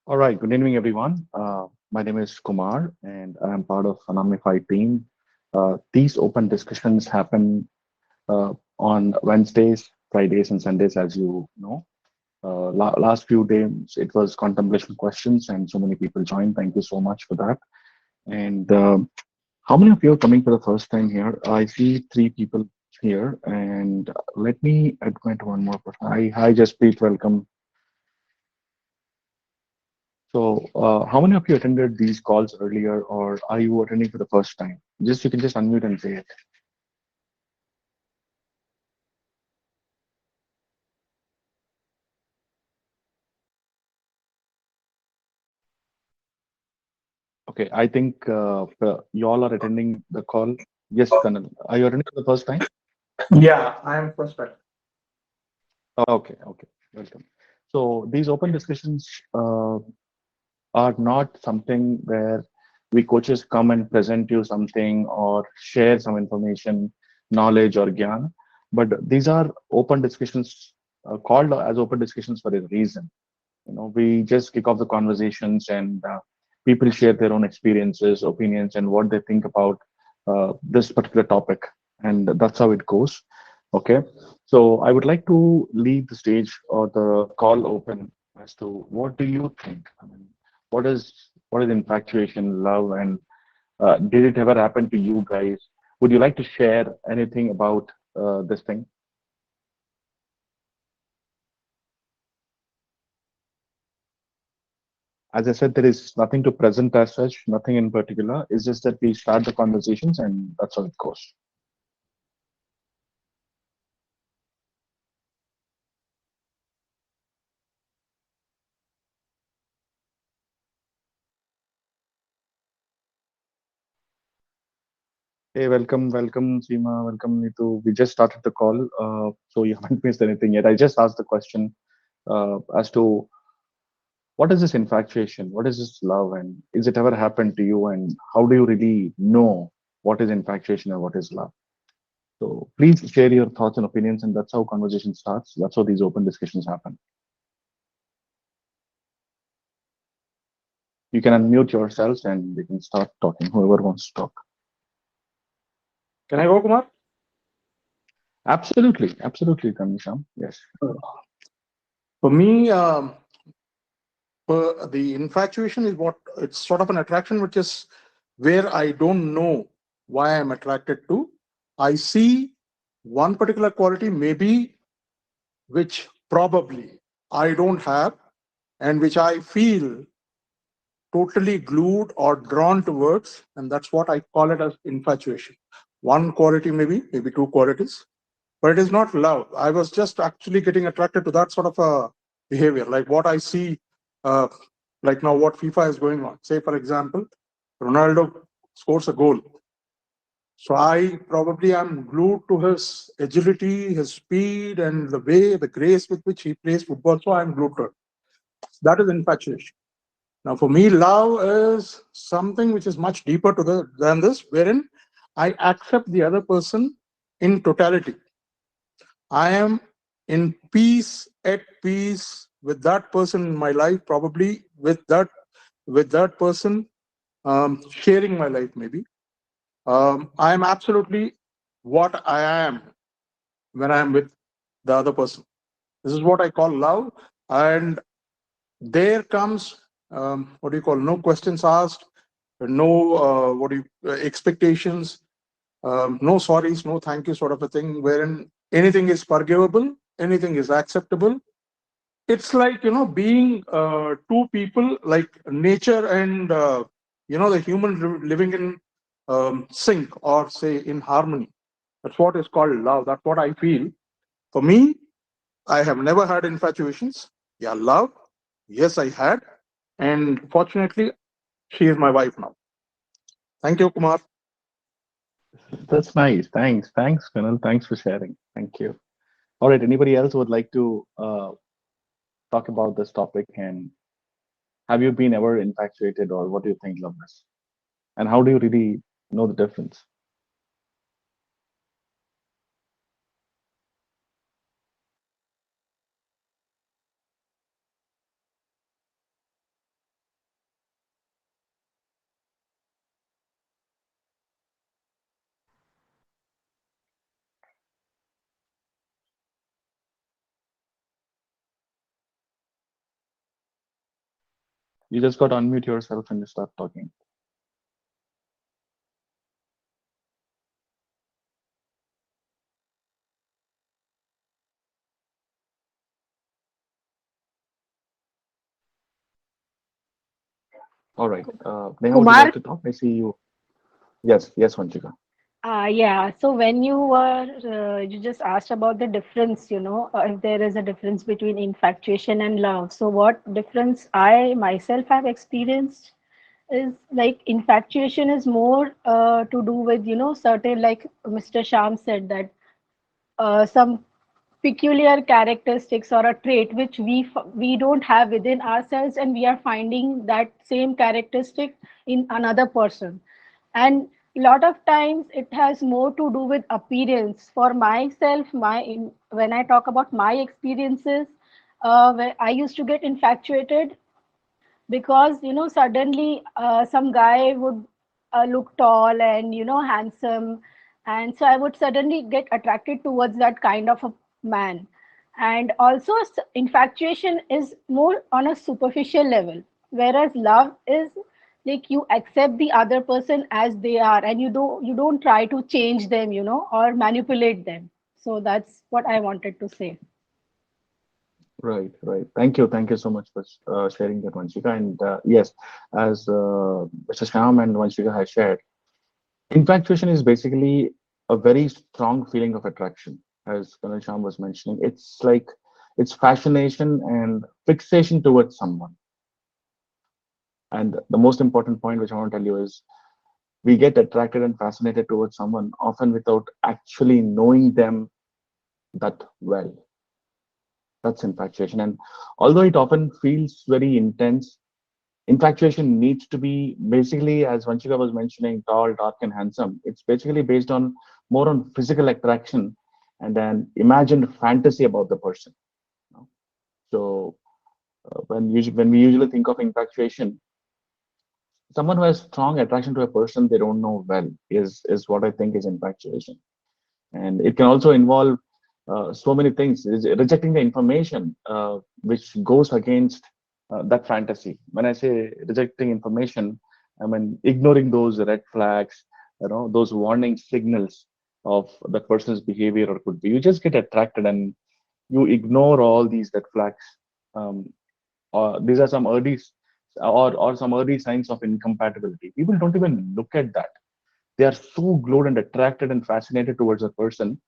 All right, good evening, everyone. My name is Kumar, and I'm part of Anonymify team. These open discussions happen on Wednesdays, Fridays, and Sundays, as you know. Last few days, it was contemplation questions, and so many people joined. Thank you so much for that. And how many of you are coming for the first time here? I see three people here, and let me admit one more person. Hi, Jasprit, welcome. So, how many of you attended these calls earlier, or are you attending for the first time? Just you can just unmute and say it. Okay, I think you all are attending the call. Yes, Kanal, are you attending for the first time? Yeah, I am first time. Okay, okay, welcome. So these open discussions are not something where we coaches come and present you something or share some information, knowledge or gyan, but these are open discussions called as open discussions for a reason. We just kick off the conversations and people share their own experiences, opinions, and what they think about this particular topic, and that's how it goes. Okay, so I would like to leave the stage or the call open as to what do you think? I mean, what is infatuation, love, and did it ever happen to you guys? Would you like to share anything about this thing? As I said, there is nothing to present as such, nothing in particular. It's just that we start the conversations and that's how it goes. Hey, welcome, Seema, welcome, Nitu. We just started the call, so you haven't missed anything yet. I just asked the question as to what is this infatuation? What is this love? And is it ever happened to you? And how do you really know what is infatuation and what is love? So please share your thoughts and opinions, and that's how conversation starts. That's how these open discussions happen. You can unmute yourselves and we can start talking, whoever wants to talk. Can I go, Kumar? Absolutely, absolutely, Kanisham. Yes. For me, the infatuation is what it's sort of an attraction, which is where I don't know why I'm attracted to. I see one particular quality, maybe which probably I don't have, and which I feel totally glued or drawn towards, and that's what I call it as infatuation. One quality, maybe two qualities, but it is not love. I was just actually getting attracted to that sort of a behavior, like what I see, uh, like now what FIFA is going on. Say, for example, Ronaldo scores a goal. So I probably am glued to his agility, his speed, and the way, the grace with which he plays football. So I'm glued to it. That is infatuation. Now, for me, love is something which is much deeper than this, wherein I accept the other person in totality. I am in peace, at peace with that person in my life, probably with that person sharing my life, maybe. I am absolutely what I am when I am with the other person. This is what I call love. And there comes, what do you call, no questions asked, no, expectations, no sorries, no thank you sort of a thing, wherein anything is forgivable, anything is acceptable. It's like, being two people, like nature and, the human living in sync, or say in harmony. That's what is called love. That's what I feel. For me, I have never had infatuations. Yeah, love. Yes, I had. And fortunately, she is my wife now. Thank you, Kumar. That's nice. Thanks, Kunal. Thanks for sharing. Thank you. All right. Anybody else would like to talk about this topic? And have you been ever infatuated, or what do you think love is? And how do you really know the difference? You just got to unmute yourself and you start talking. All right. Neha, would you Kumar, like to talk? I see you. Yes, yes, Vanchika. yeah. So when you just asked about the difference, if there is a difference between infatuation and love. So what difference I myself have experienced is like infatuation is more to do with, certain, like Mr. Sham said, that some peculiar characteristics or a trait which we don't have within ourselves, and we are finding that same characteristic in another person. And a lot of times it has more to do with appearance. For myself, when I talk about my experiences, where I used to get infatuated because suddenly some guy would look tall and handsome, and so I would suddenly get attracted towards that kind of a man. And also infatuation is more on a superficial level, whereas love is like you accept the other person as they are, and you don't try to change them, or manipulate them. So that's what I wanted to say. Right, right. Thank you so much for sharing that, Vanchika. And yes, as Mr. Shyam and Vanchika have shared, infatuation is basically a very strong feeling of attraction, as Colonel Shyam was mentioning. It's like it's fascination and fixation towards someone. And the most important point which I want to tell you is we get attracted and fascinated towards someone often without actually knowing them that well. That's infatuation. And although it often feels very intense, infatuation needs to be basically, as Vanchika was mentioning, tall, dark, and handsome. It's basically based on more on physical attraction and an imagined fantasy about the person. You know? So when we usually think of infatuation, someone who has strong attraction to a person they don't know well is what I think is infatuation. And it can also involve so many things. Is rejecting the information which goes against that fantasy. When I say rejecting information, I mean ignoring those red flags, those warning signals of that person's behavior or could be. You just get attracted and you ignore all these red flags. Um, these are some or some early signs of incompatibility. People don't even look at that. They are so glued and attracted and fascinated towards a person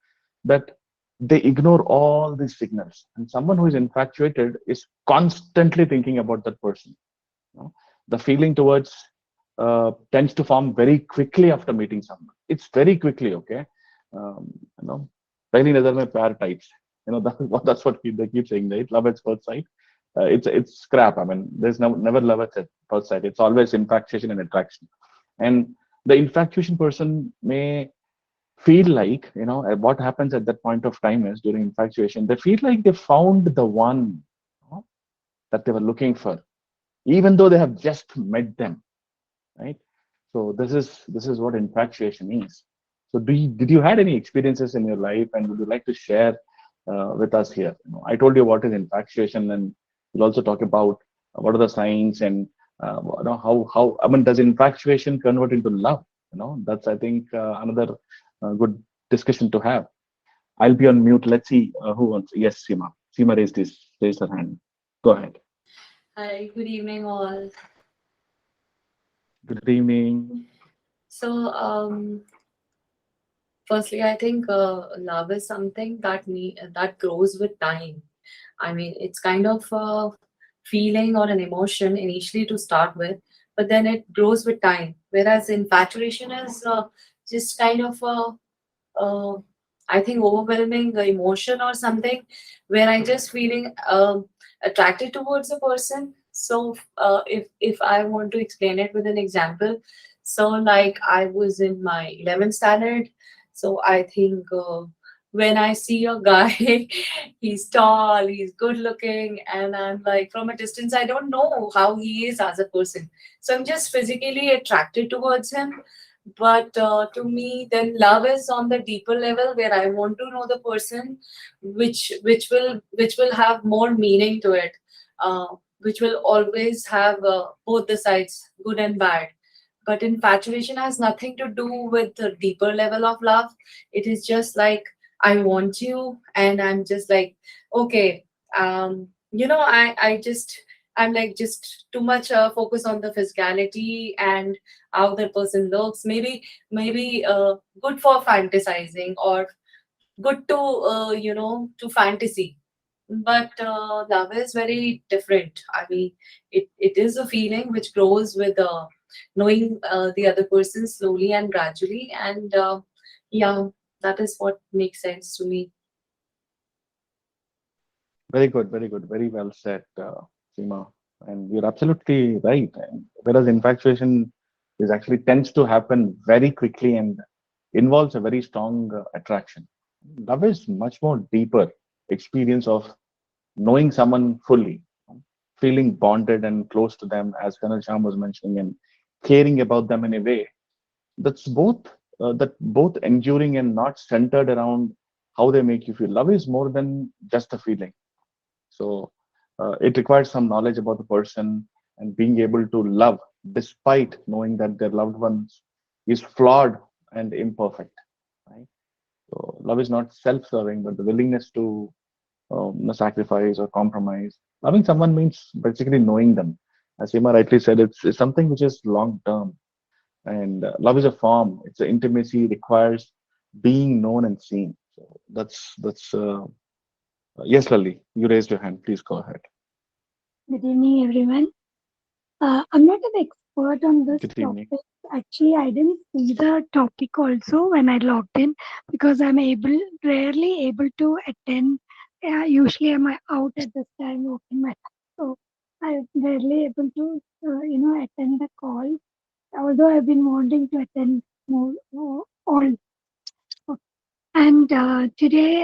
that they ignore all these signals. And someone who is infatuated is constantly thinking about that person. The feeling towards tends to form very quickly after meeting someone. It's very quickly, okay. Um, you know, पहली नजर में प्यार types. That's what they keep saying, right? Love at first sight. It's crap. I mean, there's never love at first sight. It's always infatuation and attraction. And the infatuation person may feel like, what happens at that point of time is during infatuation, they feel like they found the one, that they were looking for, even though they have just met them, right? So this is what infatuation is. So did you had any experiences in your life, and would you like to share with us here? I told you what is infatuation, and we'll also talk about what are the signs and how I mean, does infatuation convert into love? That's I think another good discussion to have. I'll be on mute. Let's see who wants. Yes, Seema. Seema raised her hand. Go ahead. Hi, good evening, all. Good evening. So, firstly, I think love is something that grows with time. I mean, it's kind of a feeling or an emotion initially to start with, but then it grows with time. Whereas infatuation is just kind of uh, I think overwhelming emotion or something where I just feeling attracted towards a person. So if I want to explain it with an example, so like I was in my 11th standard, so I think when I see a guy, he's tall, he's good looking, and I'm like from a distance, I don't know how he is as a person. So I'm just physically attracted towards him, but to me then love is on the deeper level where I want to know the person, which will have more meaning to it. which will always have both the sides, good and bad. But infatuation has nothing to do with the deeper level of love. It is just like, I want you, and I'm just like, okay, I'm like just too much focus on the physicality and how the person looks. Maybe good for fantasizing, or good to to fantasy. But love is very different. I mean, it is a feeling which grows with knowing the other person slowly and gradually, and yeah, that is what makes sense to me. Very good, very good, very well said, Seema. And you're absolutely right. And whereas infatuation is actually tends to happen very quickly and involves a very strong attraction. Love is much more deeper experience of knowing someone fully, feeling bonded and close to them, as Colonel Sham was mentioning, and caring about them in a way that's both enduring and not centered around how they make you feel. Love is more than just a feeling. So it requires some knowledge about the person and being able to love despite knowing that their loved ones is flawed and imperfect. Right? So love is not self-serving, but the willingness to sacrifice or compromise. Loving someone means basically knowing them. As Emma rightly said, it's something which is long term. And love is a form. It's an intimacy requires being known and seen. So that's yes, Lali, you raised your hand. Please go ahead. Good evening, everyone. I'm not an expert on this Good evening. topic. Actually, I didn't see the topic also when I logged in because I'm rarely able to attend. Usually, I'm out at this time working my so I'm rarely able to attend the call. Although I've been wanting to attend all. And today,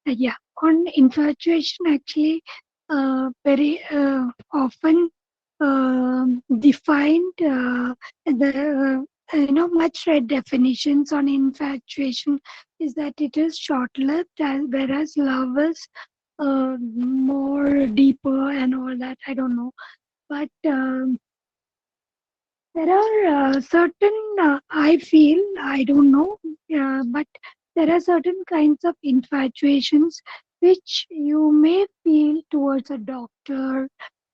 yeah, on infatuation, actually, very often defined the much read definitions on infatuation is that it is short-lived, whereas love is more deeper and all that. I don't know, but there are certain, I feel, I don't know, but there are certain kinds of infatuations which you may feel towards a doctor,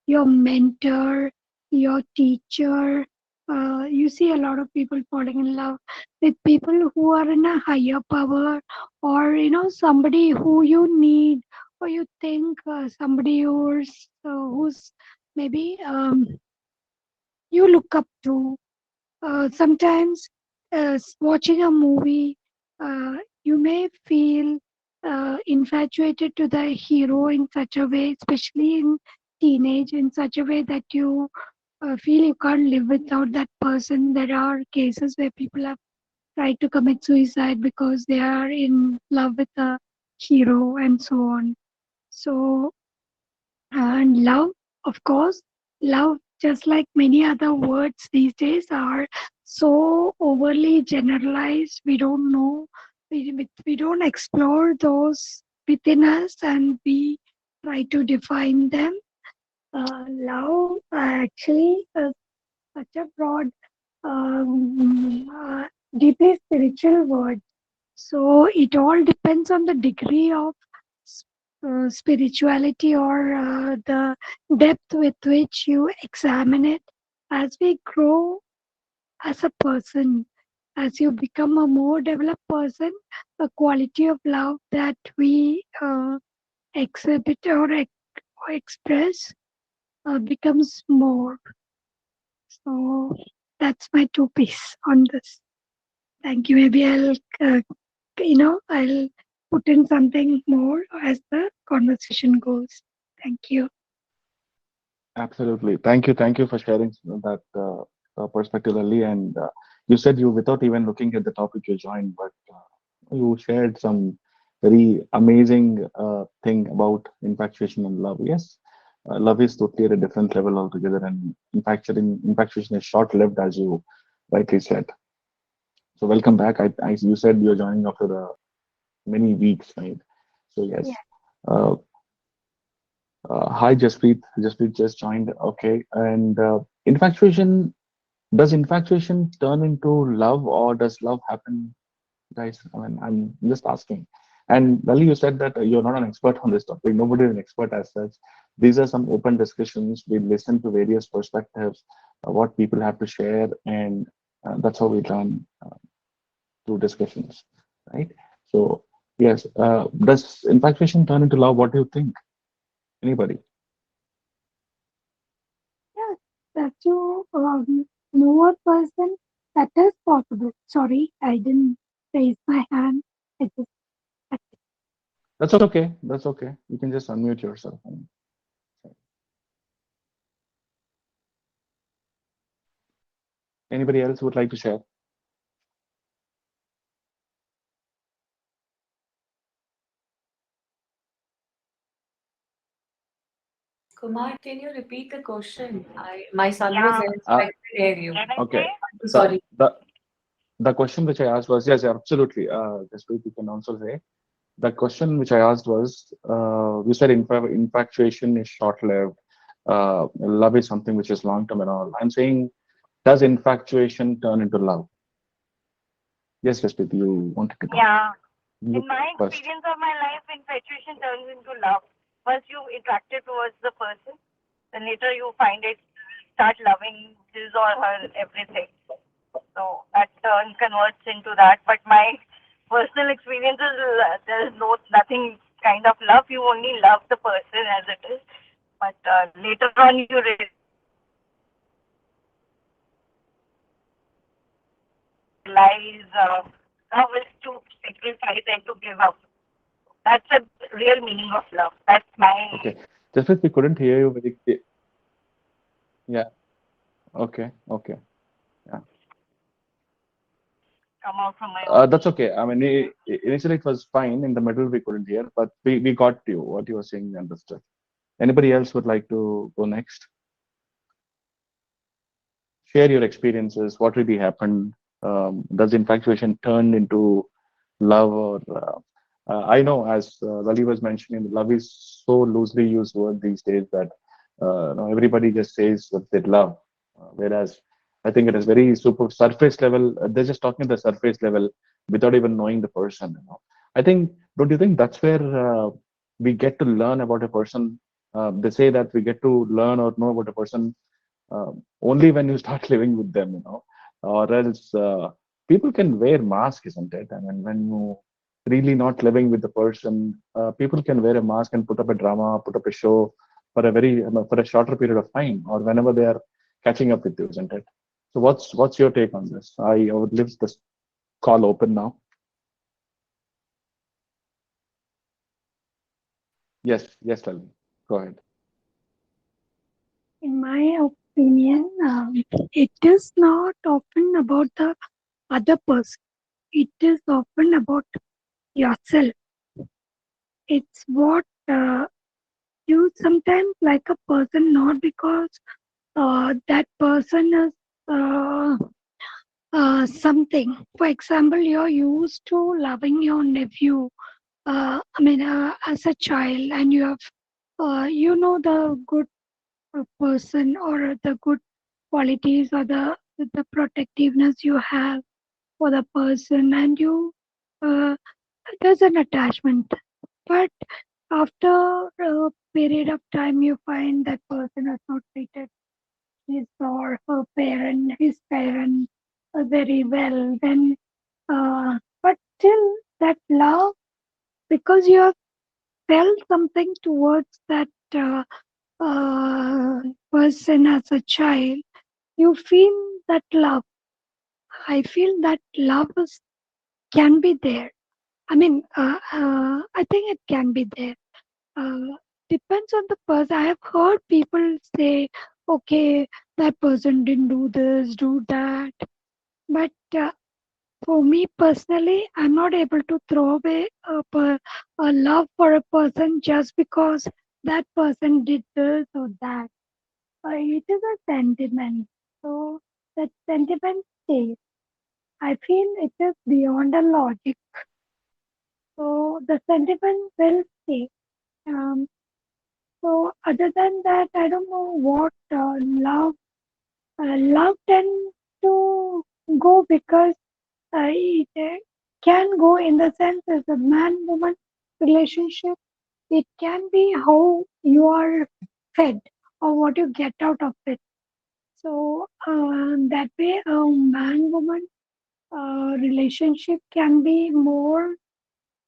your mentor, your teacher. You see a lot of people falling in love with people who are in a higher power, or somebody who you need, or you think somebody who's maybe you look up to. Sometimes watching a movie, you may feel infatuated to the hero in such a way, especially in teenage, in such a way that you feel you can't live without that person. There are cases where people have tried to commit suicide because they are in love with a hero and so on. So, and love, of course, love, just like many other words these days, are so overly generalized. We don't know, we don't explore those within us and we try to define them. Love actually is such a broad, deeply spiritual word. So it all depends on the degree of spirituality or the depth with which you examine it. As we grow as a person, as you become a more developed person, the quality of love that we exhibit or express becomes more. So that's my two piece on this. Thank you. Maybe I'll put in something more as the conversation goes. Thank you. Absolutely. Thank you for sharing that perspective, Lali. And you said you, without even looking at the topic, you joined, but you shared some very amazing thing about infatuation and love. Yes, love is totally at a different level altogether, and infatuation is short-lived, as you rightly said. So welcome back. You said you're joining after many weeks, right? So yes. Yeah. Uh, Hi, Jaspreet. Jaspreet just joined. Okay. And does infatuation turn into love or does love happen, guys? I mean, I'm just asking. And Lali, you said that you're not an expert on this topic. Nobody is an expert as such. These are some open discussions. We listen to various perspectives, what people have to share, and that's how we learn through discussions, right? So, yes, does infatuation turn into love? What do you think? Anybody? Yes, that you know a person, that is possible. Sorry, I didn't raise my hand. I just That's okay. That's okay. You can just unmute yourself. Anybody else would like to share? Kumar, can you repeat the question? My son was Yeah, there, so I couldn't hear you. can I Okay. say? I'm so The, sorry. the the question which I asked was yes, absolutely. Just you can also say the question which I asked was you said infatuation is short-lived. Love is something which is long-term and all. I'm saying, does infatuation turn into love? Yes, Jaspreet, you wanted to talk. Yeah. You In my first. experience of my life, infatuation turns into love. First, you attracted towards the person, then later you find it, start loving his or her everything. So that turn converts into that. But my personal experience is there is nothing kind of love. You only love the person as it is. But later on, you realize love is to sacrifice and to give up. That's a real meaning of love. That's my Okay. Jaspreet, we couldn't hear you very clear. Yeah. Okay. Okay. Yeah. come out from my own. That's okay. I mean, initially it was fine. In the middle, we couldn't hear, but we got you. What you were saying, we understood. Anybody else would like to go next? Share your experiences. What really happened? Does infatuation turn into love or I know, as Lali was mentioning, love is so loosely used word these days that everybody just says that they love, whereas I think it is very super surface level. They're just talking at the surface level without even knowing the person. I think, don't you think that's where we get to learn about a person? They say that we get to learn or know about a person only when you start living with them, or else people can wear mask, isn't it? I mean, when you really not living with the person, people can wear a mask and put up a drama, put up a show for a for a shorter period of time, or whenever they are catching up with you, isn't it? So what's your take on this? I would leave this call open now. Yes, yes, Lali, go ahead. in my opinion, it is not often about the other person. It is often about yourself. It's what you sometimes like a person not because that person is something. For example, you're used to loving your nephew. As a child, and you have, the good person or the good qualities or the protectiveness you have for the person, and you uh, there's an attachment. But after a period of time, you find that person has not treated his or her parent, his parent very well. Then, but still, that love, because you have felt something towards that person as a child, you feel that love. I feel that love can be there. I think it can be there. Uh, Depends on the person. I have heard people say, okay, that person didn't do this, do that. But for me personally, I'm not able to throw away a love for a person just because that person did this or that. It is a sentiment. So that sentiment stays. I feel it is beyond a logic. So the sentiment will stay. Um, So other than that, I don't know what love tend to go because it can go in the sense as a man-woman relationship. It can be how you are fed or what you get out of it. So that way, a man-woman relationship can be more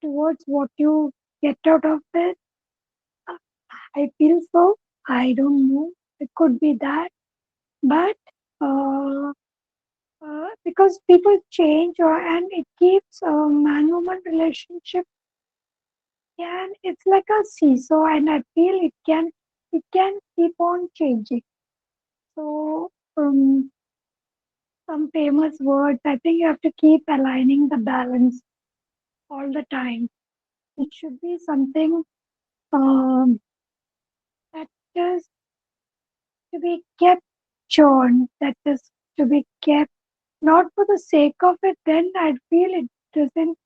towards what you get out of it. I feel so. I don't know. It could be that, but because people change, and it keeps a man-woman relationship. And it's like a seesaw, and I feel it can keep on changing. So some famous words. I think you have to keep aligning the balance all the time. It should be something that is to be kept churned, that is to be kept not for the sake of it. Then I feel it doesn't.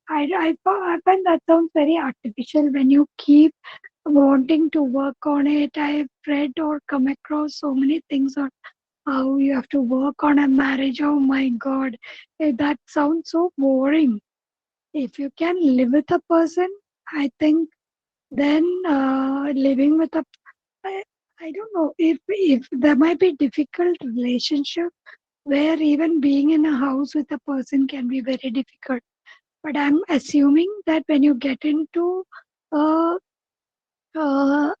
I find that sounds very artificial when you keep wanting to work on it. I've read or come across so many things on how you have to work on a marriage. Oh my God, that sounds so boring. If you can live with a person, I think then living with a, I, I don't know if there might be difficult relationship where even being in a house with a person can be very difficult. But I'm assuming that when you get into a, a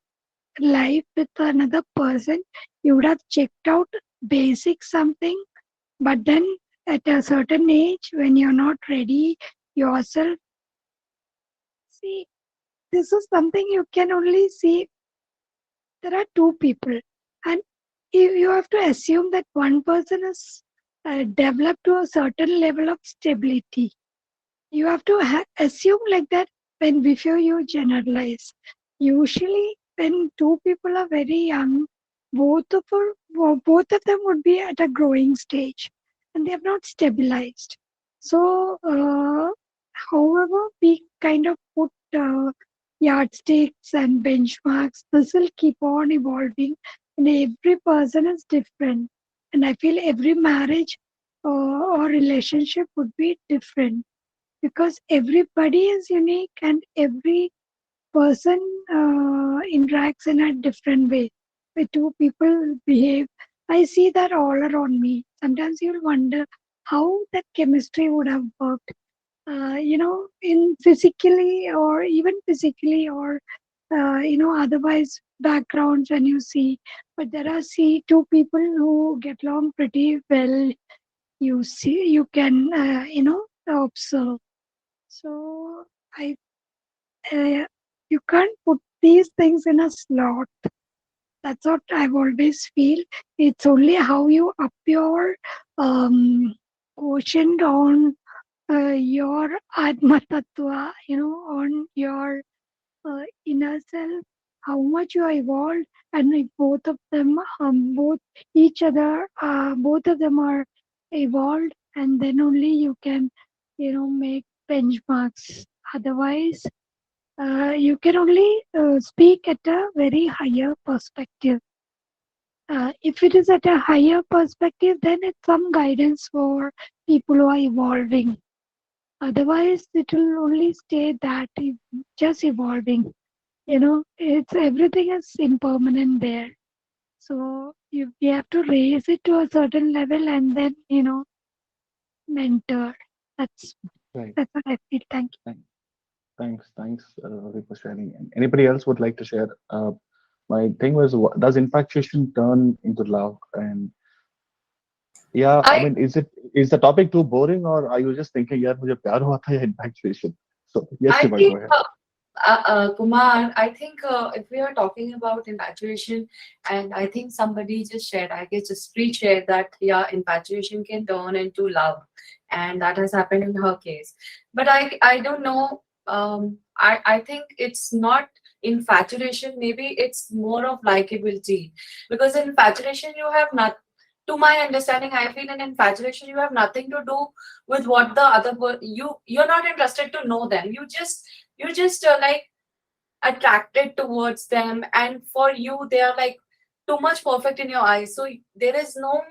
life with another person, you would have checked out basic something. But then at a certain age, when you're not ready yourself, see, this is something you can only see. There are two people, and you have to assume that one person is developed to a certain level of stability. You have to assume like that when before you generalize. Usually, when two people are very young, both of them would be at a growing stage, and they have not stabilized. So, however, we kind of put yardsticks and benchmarks. This will keep on evolving, and every person is different. And I feel every marriage or relationship would be different because everybody is unique and every person interacts in a different way. The two people behave. I see that all around me. Sometimes you'll wonder how that chemistry would have worked. In physically or even physically or otherwise backgrounds when you see. But there are two people who get along pretty well. You see, you can observe. So I you can't put these things in a slot. That's what I've always feel. It's only how you up your quotient on your Atma Tattva, on your inner self, how much you are evolved, and if both of them, both of them are evolved, and then only you can, make benchmarks. Otherwise, you can only speak at a very higher perspective. If it is at a higher perspective, then it's some guidance for people who are evolving. Otherwise, it will only stay that just evolving. It's everything is impermanent there. So you have to raise it to a certain level and then mentor. That's Right. that's what I feel. Thank you. Thanks, Ravi, for sharing. And anybody else would like to share? My thing was, does infatuation turn into love? And yeah, I I mean, is the topic too boring, or are you just thinking, yeah, मुझे प्यार हुआ था या infatuation? So yes, I Shiva, go think, ahead. Kumar, I think if we are talking about infatuation, and I think somebody just shared, I guess just pre-shared that, yeah, infatuation can turn into love, and that has happened in her case. But I don't know. I think it's not infatuation. Maybe it's more of likability, because in infatuation you have not. To my understanding, I feel in infatuation you have nothing to do with what the other you're not interested to know them. You just like attracted towards them, and for you they are like too much perfect in your eyes. So there is no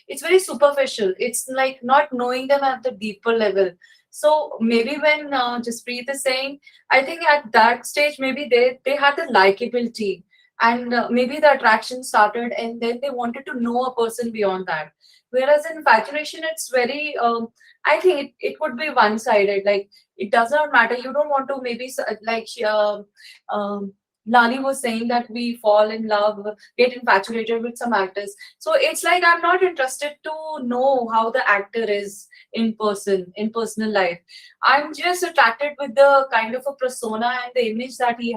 it's very superficial. It's like not knowing them at the deeper level. So maybe when Jaspreet is saying, I think at that stage maybe they had the likability, and maybe the attraction started, and then they wanted to know a person beyond that. Whereas in infatuation, it's very I think it would be one sided. Like it does not matter. You don't want to maybe like Lani was saying that we fall in love, get infatuated with some actors. So it's like I'm not interested to know how the actor is in person, in personal life. I'm just attracted with the kind of a persona and the image that she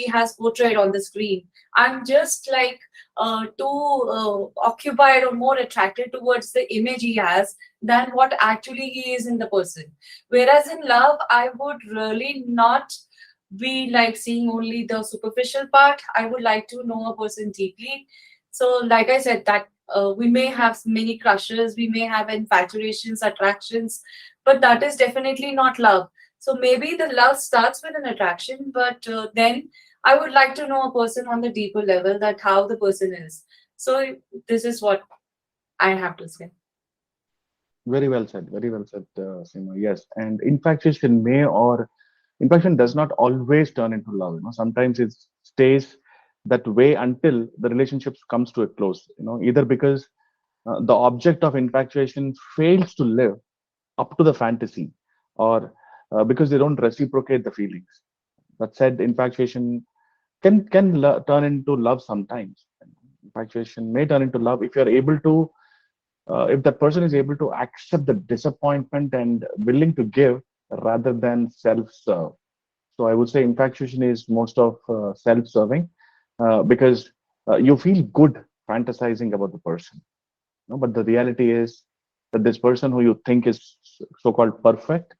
has portrayed on the screen. I'm just like too occupied or more attracted towards the image he has than what actually he is in the person. Whereas in love, I would really not be like seeing only the superficial part. I would like to know a person deeply. So, like I said, that we may have many crushes, we may have infatuations, attractions, but that is definitely not love. So maybe the love starts with an attraction, but then I would like to know a person on the deeper level, that how the person is. So this is what I have to say. Very well said. Very well said, Seema. Yes, and infatuation may or infatuation does not always turn into love. Sometimes it stays that way until the relationship comes to a close. Either because the object of infatuation fails to live up to the fantasy, or because they don't reciprocate the feelings. That said, infatuation can turn into love sometimes. Infatuation may turn into love if you're able to, if that person is able to accept the disappointment and willing to give rather than self-serve. So I would say infatuation is most of self-serving, because you feel good fantasizing about the person. But the reality is that this person who you think is so-called perfect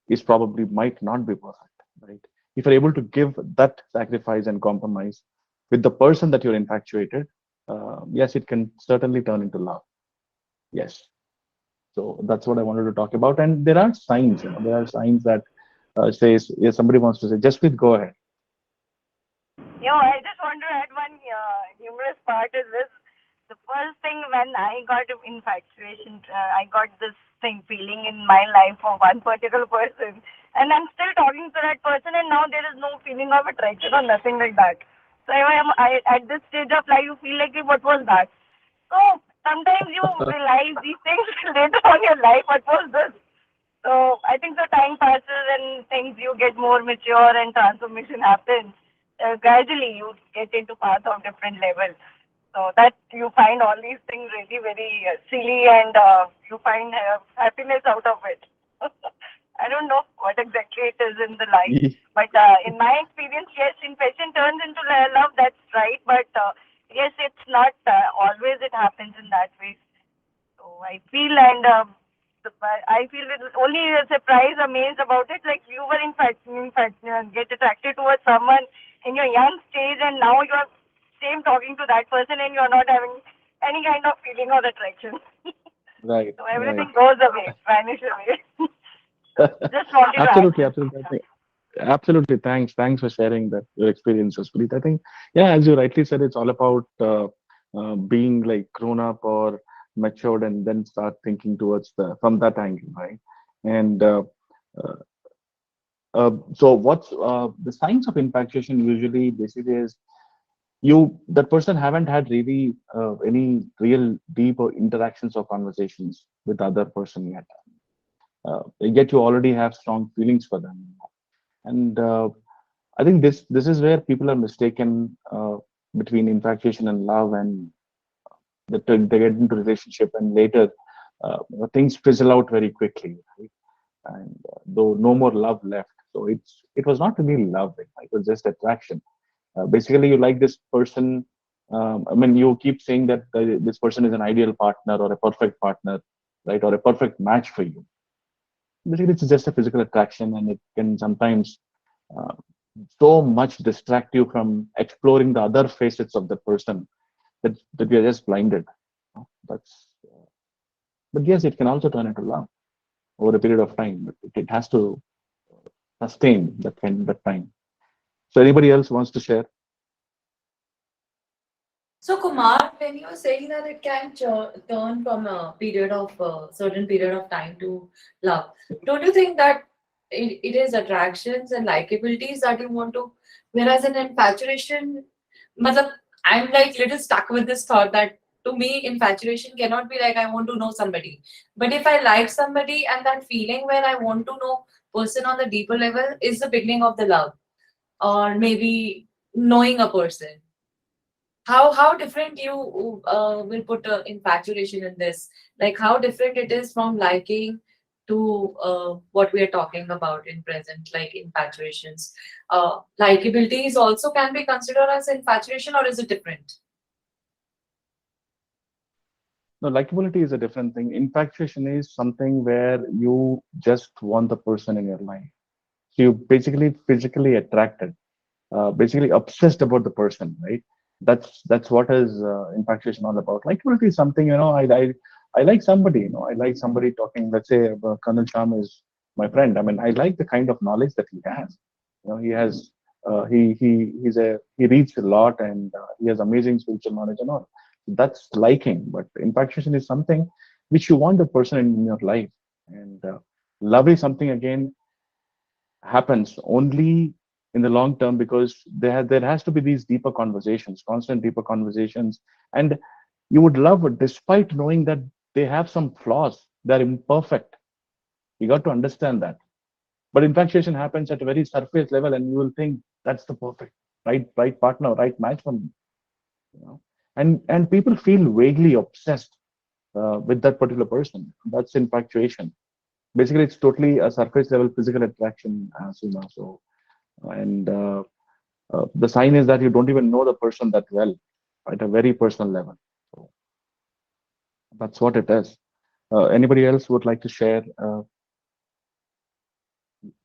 is probably might not be perfect, right? If you're able to give that sacrifice and compromise with the person that you're infatuated, yes, it can certainly turn into love. Yes. So that's what I wanted to talk about. And there are signs, there are signs that says, yes, somebody wants to say, just please go ahead. I just want to add one humorous part is this. The first thing when I got infatuation, I got this thing feeling in my life for one particular person, and I'm still talking to that person, and now there is no feeling of attraction or nothing like that. So I at this stage of life, you feel like, what was that? So sometimes you realize these things later on in your life. What was this? So I think the time passes and things you get more mature and transformation happens. Gradually, you get into path of different levels. So that you find all these things really very silly, and you find happiness out of it. I don't know what exactly it is in the life, but in my experience, yes, infection turns into love. That's right, but yes, it's not always. It happens in that way. So I feel, and I feel it only surprised, amazed about it. Like you were in fact, get attracted towards someone in your young stage, and now you are same talking to that person, and you are not having any kind of feeling or attraction. Right. So everything goes away, vanish away. Just wanted to Absolutely, add. absolutely. Absolutely. Thanks for sharing that your experiences, Preet. I think, yeah, as you rightly said, it's all about being like grown up or matured, and then start thinking towards the from that angle, right? And uh, so, what's the signs of infatuation usually basically is that person haven't had really any real deep or interactions or conversations with the other person yet. Yet you already have strong feelings for them, and I think this is where people are mistaken between infatuation and love, and they get into relationship, and later things fizzle out very quickly, right? And though no more love left, so it was not really love, it was just attraction. Basically, you like this person. I mean, you keep saying that this person is an ideal partner or a perfect partner, right, or a perfect match for you. Basically, it's just a physical attraction, and it can sometimes uh, so much distract you from exploring the other facets of the person that we are just blinded. That's but yes, it can also turn into love over a period of time. But it has to sustain that time. So anybody else wants to share? So Kumar, when you're saying that it can turn from a period of certain period of time to love, don't you think that it is attractions and likabilities that you want to, whereas in infatuation, matlab, I'm like little stuck with this thought that to me infatuation cannot be like I want to know somebody, but if I like somebody and that feeling where I want to know person on the deeper level is the beginning of the love, or maybe knowing a person. How different you will put infatuation in this, like how different it is from liking to what we are talking about in present, like infatuations. Likabilities also can be considered as infatuation, or is it different? No, likability is a different thing. Infatuation is something where you just want the person in your life. So you basically physically attracted, basically obsessed about the person, right? That's what is infatuation all about. Likability is something, I like somebody, I like somebody talking. Let's say Colonel Sham is my friend. I mean, I like the kind of knowledge that he has. He has he reads a lot, and he has amazing spiritual knowledge and all. That's liking. But infatuation is something which you want the person in your life, and love is something again happens only in the long term, because there has to be these deeper conversations, constant deeper conversations, and you would love it despite knowing that they have some flaws, they're imperfect. You got to understand that. But infatuation happens at a very surface level, and you will think that's the perfect right partner, right match for me. And people feel vaguely obsessed with that particular person. That's infatuation. Basically, it's totally a surface level physical attraction, Suma. So, and the sign is that you don't even know the person that well at a very personal level. So that's what it is. Anybody else would like to share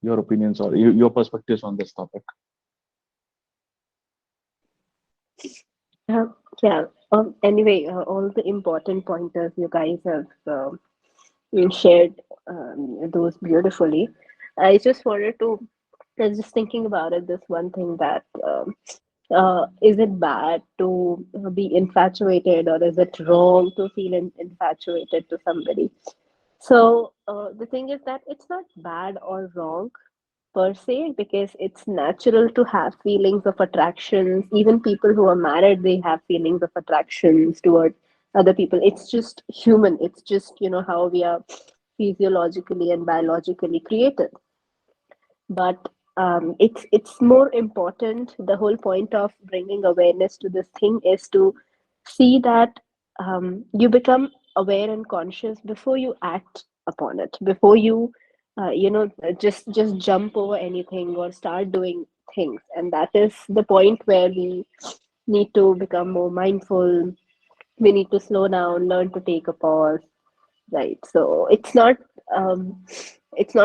your opinions or your perspectives on this topic? Uh, yeah. Anyway, all the important pointers you guys have shared those beautifully. I just wanted to. I was just thinking about it. This one thing that is it bad to be infatuated, or is it wrong to feel infatuated to somebody? So the thing is that it's not bad or wrong per se, because it's natural to have feelings of attractions. Even people who are married, they have feelings of attractions toward other people. It's just human. It's just, how we are physiologically and biologically created. But it's more important. The whole point of bringing awareness to this thing is to see that you become aware and conscious before you act upon it, before you just jump over anything or start doing things. And that is the point where we need to become more mindful. We need to slow down, learn to take a pause, right? So it's not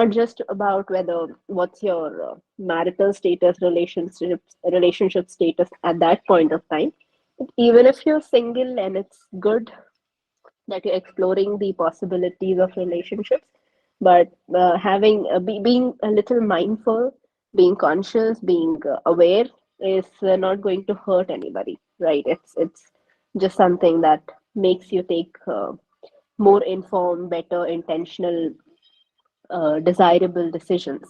just about whether what's your marital status, relationship status at that point of time. But even if you're single, and it's good that you're exploring the possibilities of relationships, but being a little mindful, being conscious, being aware is not going to hurt anybody, right? It's just something that makes you take more informed, better, intentional, desirable decisions.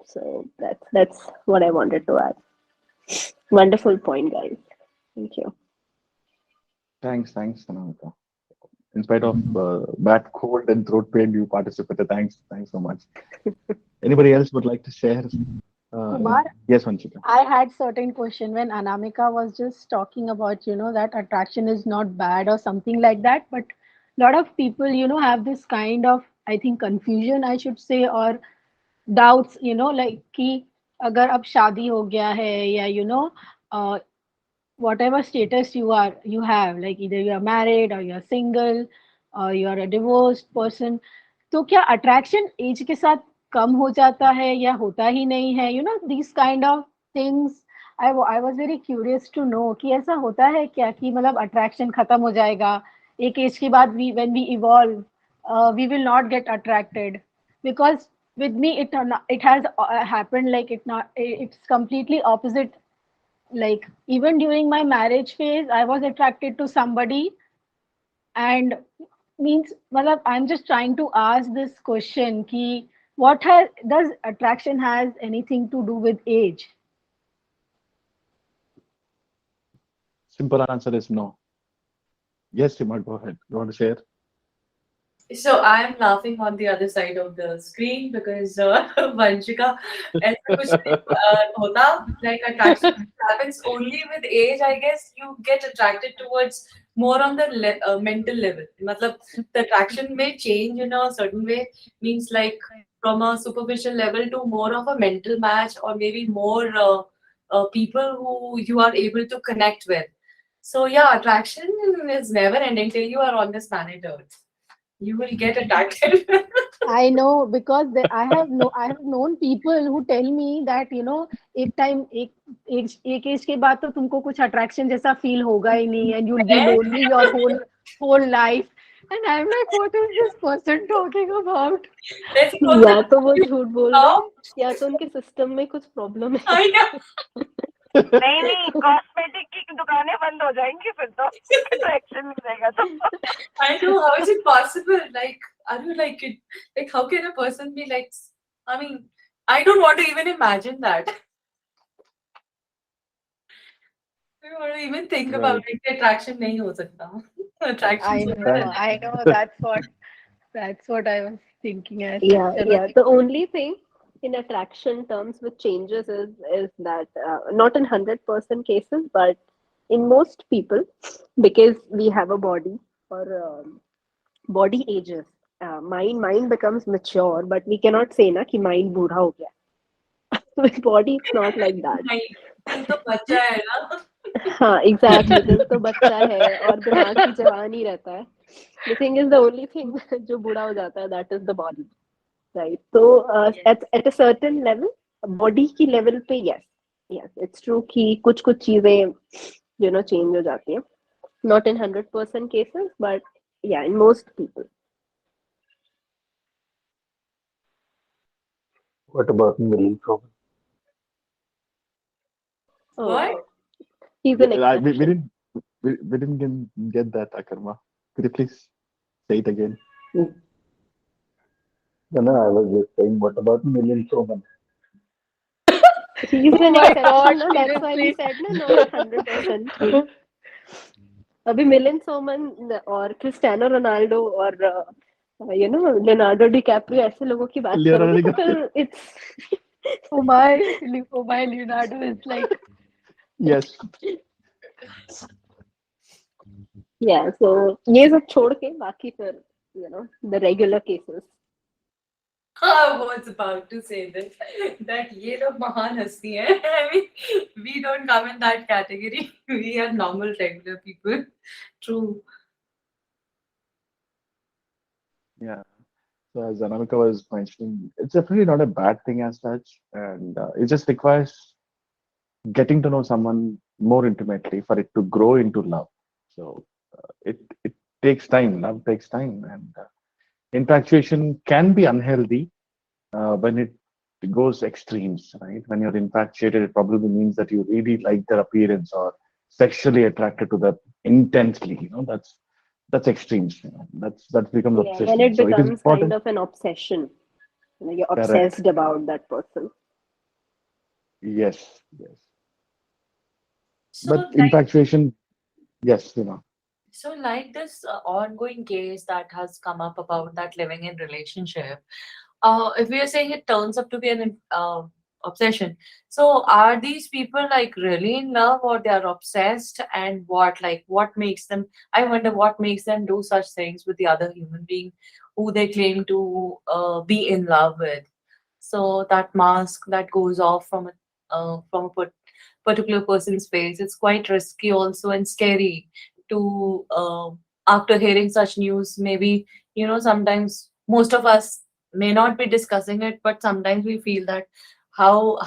So that's what I wanted to add. Wonderful point, guys. Thank you. Thanks, Sanamita. In spite of bad cold and throat pain, you participated. Thanks so much. Anybody else would like to share? Kumar, Yes, Vanchika. I had certain question when Anamika was just talking about, that attraction is not bad or something like that. But a lot of people, have this kind of, I think, confusion, I should say, or doubts, like कि अगर अब शादी हो गया है, या whatever status you have, like either you are married or you are single or you are a divorced person, तो क्या attraction age के साथ कम हो जाता है या होता ही नहीं है, these kind of things. I was very curious to know कि ऐसा होता है क्या, कि मतलब attraction खत्म हो जाएगा एक age के बाद, when we evolve, we will not get attracted, because with me it has happened like it's completely opposite. Like even during my marriage phase, I was attracted to somebody, and means well, I'm just trying to ask this question ki what has does attraction has anything to do with age? Simple answer is no. Yes, Simar, go ahead. You want to share? So I'm laughing on the other side of the screen because Vanshika, ऐसा कुछ होता, like attraction happens only with age. I guess you get attracted towards more on the mental level. मतलब the attraction may change in a certain way, means like from a superficial level to more of a mental match, or maybe more people who you are able to connect with. So yeah, attraction is never ending till you are on this planet Earth. You will get attracted. I know because I have known people who tell me that एक time एक as के बाद तो तुमको कुछ attraction जैसा feel होगा ही नहीं, and you'll be lonely your whole life. And I'm like, what is this person talking about? या तो वो झूठ बोल रहे हैं या तो उनके सिस्टम में कुछ प्रॉब्लम है। नहीं कॉस्मेटिक की दुकानें बंद हो जाएंगी फिर तो अट्रैक्शन नहीं रहेगा तो। I know, how is it possible? Like, are you like it? Like, how can a person be like? I mean, I don't want to even imagine that. I don't want to even think about it. Attraction नहीं हो सकता. Attraction. I know that's what I was thinking as. Yeah. The only thing in attraction terms which changes is that not in 100% cases, but in most people, because we have a body or body ages, mind becomes mature, but we cannot say na कि mind बूढ़ा हो गया. With body, it's not like that. नहीं, तो बच्चा है ना. हाँ, exactly. दिल तो बच्चा है और दिमाग भी जवान ही रहता है. The thing is, the only thing जो बूढ़ा हो जाता है, that is the body, right? So at a certain level, body की level पे yes, it's true कि कुछ चीजें change हो जाती हैं. Not in 100% cases, but yeah, in most people. What about Millie Cohen? What? He's an exception. We didn't get that, Akarma. Could you please say it again? No, I was just saying, what about Millie Cohen? He's an my exception. God, No, that's why we said no, not 100%. अभी मिलिंद सोमन और Cristiano Ronaldo और Leonardo DiCaprio ऐसे लोगों की बात करोगे तो फिर it's oh my Leonardo is like Yes. yeah, so ये सब छोड़ के बाकी फिर the regular cases. I was about to say this, that ये लोग महान हस्ती हैं. I mean, we don't come in that category. We are normal, regular people. True. Yeah. So as Anamika was mentioning, it's definitely not a bad thing as such, and it just requires getting to know someone more intimately for it to grow into love. So it takes time. Love takes time, and infatuation can be unhealthy when it goes extremes, right? When you're infatuated, it probably means that you really like their appearance or sexually attracted to them intensely. That's extremes. That becomes obsession. When it So becomes it is important. kind of an obsession, you're Correct. obsessed about that person. Yes. So, But like, infatuation, yes, so like this ongoing case that has come up about that living in relationship, if we are saying it turns up to be an obsession, so are these people like really in love or they are obsessed, and what makes them, I wonder what makes them do such things with the other human being who they claim to be in love with. So that mask that goes off from a particular person's face, it's quite risky also and scary to after hearing such news. Maybe sometimes most of us may not be discussing it, but sometimes we feel that how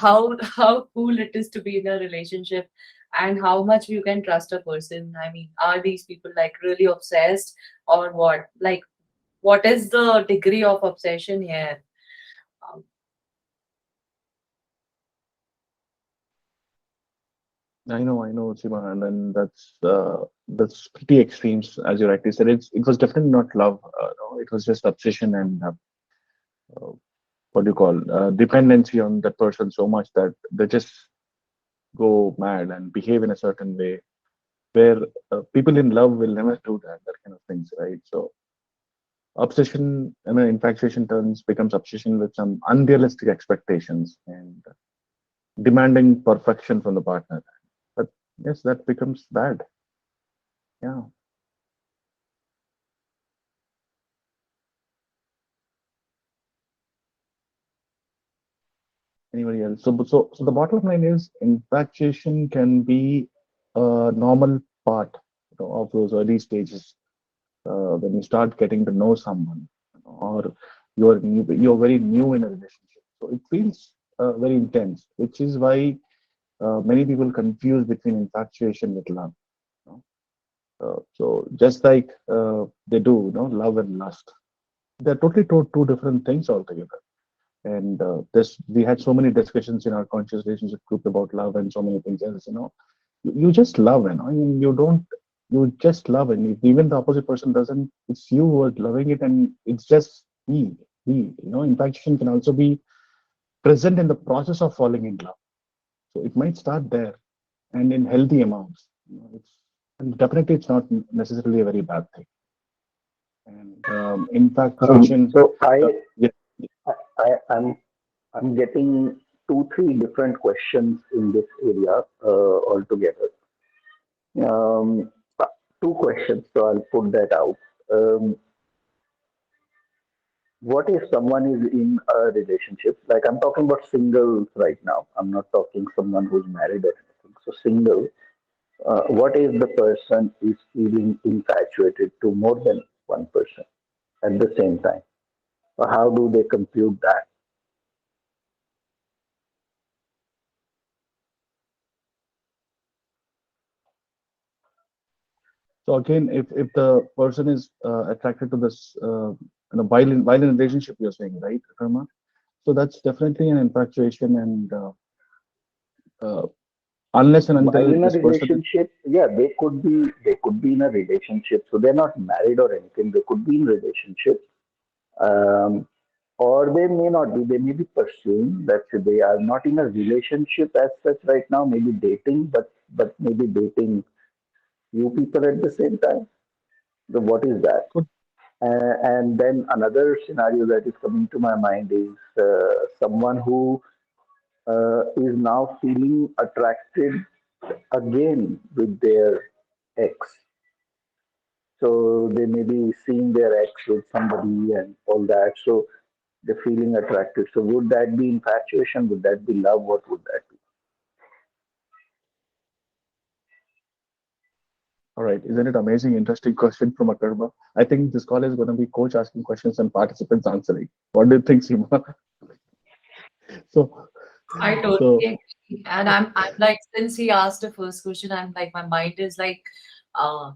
cool it is to be in a relationship and how much you can trust a person. I mean, are these people like really obsessed or what? Like, what is the degree of obsession here? I know, Seema, and then that's pretty extremes, as you rightly said. It was definitely not love. No, it was just obsession and uh, what do you call dependency on that person so much that they just go mad and behave in a certain way. Where people in love will never do that kind of things, right? So obsession, infatuation turns becomes obsession with some unrealistic expectations and demanding perfection from the partner. But yes, that becomes bad. Yeah. Anybody else? So the bottom line is infatuation can be a normal part, of those early stages when you start getting to know someone, or you're very new in a relationship. So it feels very intense, which is why many people confuse between infatuation with love. You know? So just like they do, love and lust, they're totally two different things altogether. And this we had so many discussions in our conscious relationship group about love and so many things else. You just love, you don't. You just love, and if even the opposite person doesn't, it's you who are loving it, and it's just me. Infatuation can also be present in the process of falling in love. So it might start there, and in healthy amounts. And definitely it's not necessarily a very bad thing. And infatuation. So Yeah. I'm getting 2-3 different questions in this area altogether. Um, 2 questions, so I'll put that out. What if someone is in a relationship? Like, I'm talking about singles right now. I'm not talking someone who's married or anything. So single. What if the person is feeling infatuated to more than one person at the same time? How do they compute that? So again, if the person is attracted to this, while in a relationship, you're saying, right, Karma? So that's definitely an infatuation, and uh, unless and While until in a this person, relationship, yeah, they could be in a relationship. So they're not married or anything. They could be in relationship, um, or they may not be. They may be pursuing. That they are not in a relationship as such right now. Maybe dating, but maybe dating few people at the same time. So what is that? could And then another scenario that is coming to my mind is someone who is now feeling attracted again with their ex. So they may be seeing their ex with somebody and all that. So they're feeling attracted. So would that be infatuation? Would that be love? What would that be? all right, isn't it amazing? Interesting question from Akarba. I think this call is going to be coach asking questions and participants answering. What do you think, Seema? so, I totally so agree. And I'm like, since he asked the first question, I'm like, my mind is like,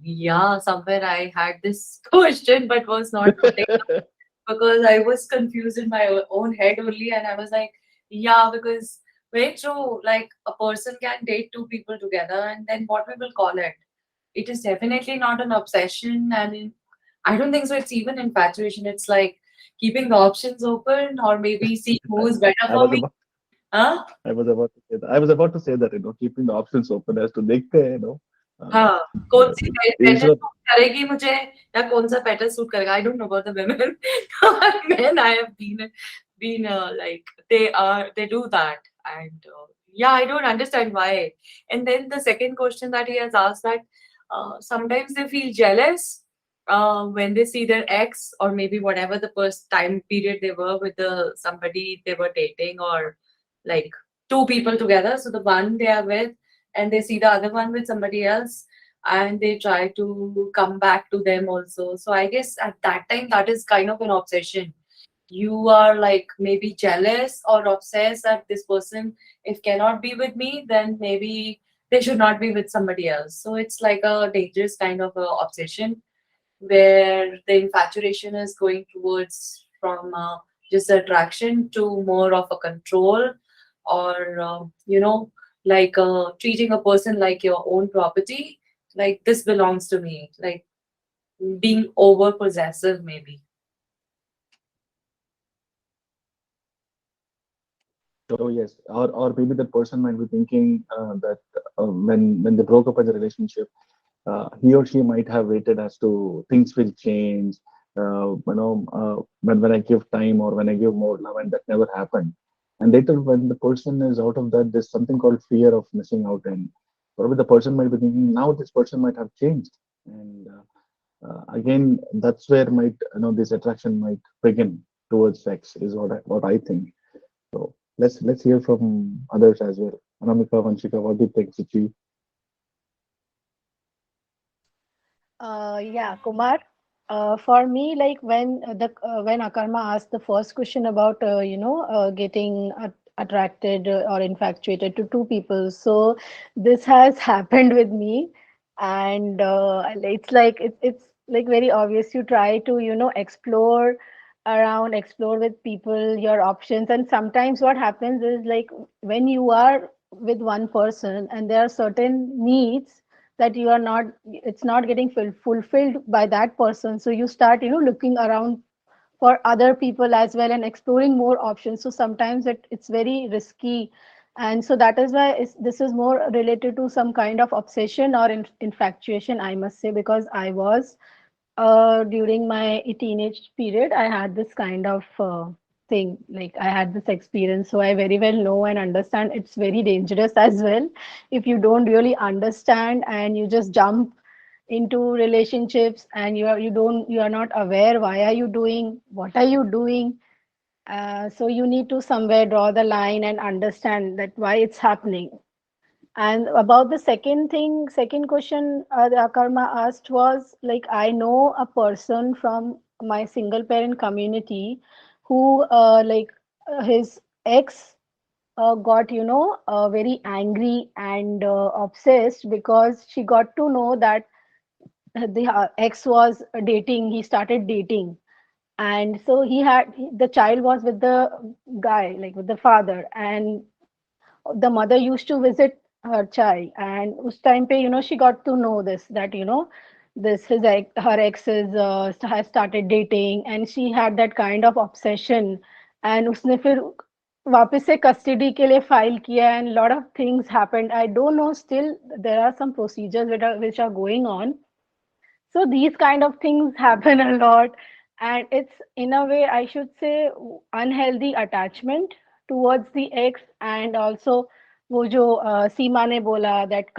yeah, somewhere I had this question, but was not putting up because I was confused in my own head only. And I was like, yeah, because very true. Like, a person can date two people together, and then what we will call it? It is definitely not an obsession. And I don't think so. It's even infatuation. It's like keeping the options open, or maybe see who is better I for was me. about, Huh? I was about to say that. I was about to say that, keeping the options open as to देखते हैं, uh, हाँ, कौन सी better instead of suit करेगी मुझे या कौन सा better suit करेगा? I don't know about the women. Men, I have been like they do that, and yeah, I don't understand why. And then the second question that he has asked, that sometimes they feel jealous when they see their ex, or maybe whatever the first time period they were with the somebody they were dating, or like two people together. So the one they are with, and they see the other one with somebody else, and they try to come back to them also. So I guess at that time that is kind of an obsession. You are like maybe jealous or obsessed that this person, if cannot be with me, then maybe they should not be with somebody else. So it's like a dangerous kind of a obsession, where the infatuation is going towards from just the attraction to more of a control, or like treating a person like your own property, like this belongs to me, like being over possessive maybe. So yes, or maybe that person might be thinking that when they broke up in the relationship, he or she might have waited as to things will change. When I give time or when I give more love, and that never happened. And later, when the person is out of that, there's something called fear of missing out, and probably the person might be thinking now this person might have changed, and again, that's where might this attraction might begin towards sex is what I think. So let's hear from others as well. Anamika, Vanshika, what do you think, Suchi? Yeah, Kumar. For me, like when Akarma asked the first question about getting attracted or infatuated to two people, so this has happened with me, and it's like very obvious. You try to explore around, explore with people your options, and sometimes what happens is like when you are with one person and there are certain needs that you are not, it's not getting fulfilled by that person, so you start looking around for other people as well and exploring more options. So sometimes it's very risky, and so that is why this is more related to some kind of obsession or infatuation, I must say, because I was during my teenage period, I had this kind of thing. Like I had this experience, so I very well know and understand it's very dangerous as well. If you don't really understand and you just jump into relationships and you are not aware why are you doing, what are you doing. So you need to somewhere draw the line and understand that why it's happening. And about the second question the Akarma asked was like, I know a person from my single parent community who his ex got very angry and obsessed because she got to know that the ex was dating, he started dating. And so the child was with the guy, like with the father, and the mother used to visit her child, and us time pe she got to know this, that this her ex has started dating, and she had that kind of obsession. And उसने फिर वापस से custody के लिए file किया, and lot of things happened. I don't know, still there are some procedures which are going on. So these kind of things happen a lot, and it's in a way I should say unhealthy attachment towards the ex. And also वो जो सीमा ने बोला, that